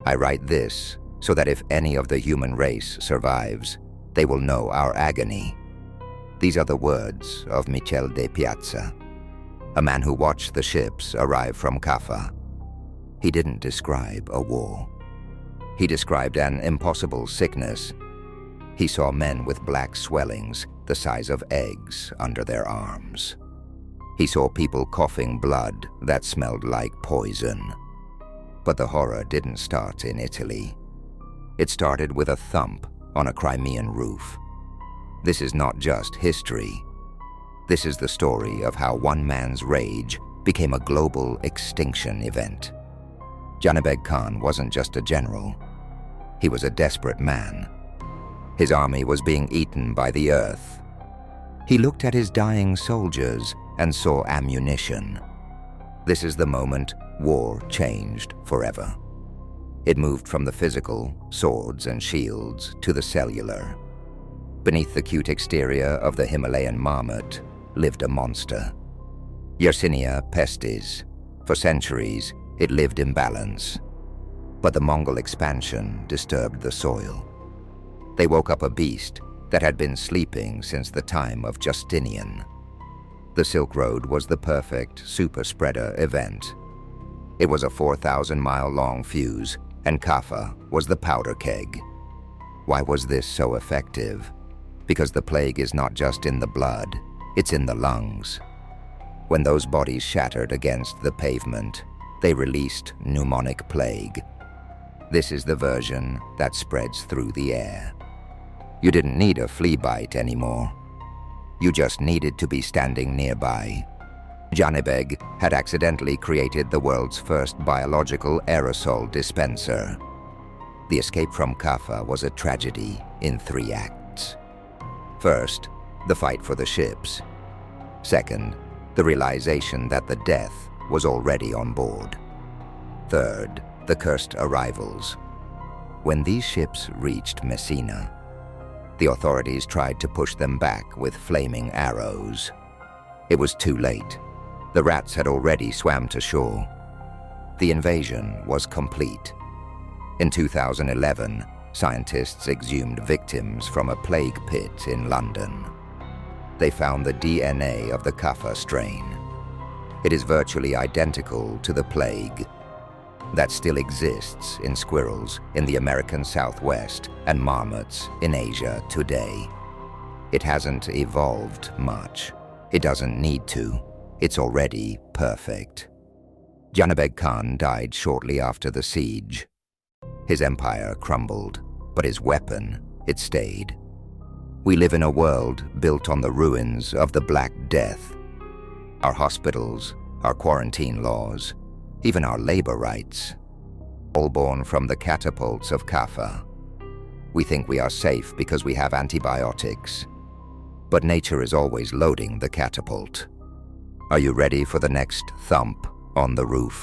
I write this so that if any of the human race survives, they will know our agony. These are the words of Michel de Piazza, a man who watched the ships arrive from Kaffa. He didn't describe a war. He described an impossible sickness. He saw men with black swellings the size of eggs under their arms. He saw people coughing blood that smelled like poison. But the horror didn't start in Italy. It started with a thump on a Crimean roof. This is not just history. This is the story of how one man's rage became a global extinction event. Janibeg Khan wasn't just a general. He was a desperate man. His army was being eaten by the earth. He looked at his dying soldiers and saw ammunition. This is the moment war changed forever. It moved from the physical, swords and shields, to the cellular. Beneath the cute exterior of the Himalayan marmot lived a monster. Yersinia pestis. For centuries, it lived in balance. But the Mongol expansion disturbed the soil. They woke up a beast that had been sleeping since the time of Justinian. The Silk Road was the perfect super-spreader event. It was a 4,000-mile-long fuse, and Kaffa was the powder keg. Why was this so effective? Because the plague is not just in the blood, it's in the lungs. When those bodies shattered against the pavement, they released pneumonic plague. This is the version that spreads through the air. You didn't need a flea bite anymore. You just needed to be standing nearby. Janibeg had accidentally created the world's first biological aerosol dispenser. The escape from Kaffa was a tragedy in 3 acts. First, the fight for the ships. Second, the realization that the death was already on board. Third, the cursed arrivals. When these ships reached Messina, the authorities tried to push them back with flaming arrows. It was too late. The rats had already swam to shore. The invasion was complete. In 2011, scientists exhumed victims from a plague pit in London. They found the DNA of the Kaffa strain. It is virtually identical to the plague that still exists in squirrels in the American Southwest and marmots in Asia today. It hasn't evolved much. It doesn't need to. It's already perfect. Janibeg Khan died shortly after the siege. His empire crumbled, but his weapon, it stayed. We live in a world built on the ruins of the Black Death. Our hospitals, our quarantine laws, even our labor rights, all born from the catapults of Kaffa. We think we are safe because we have antibiotics, but nature is always loading the catapult. Are you ready for the next thump on the roof?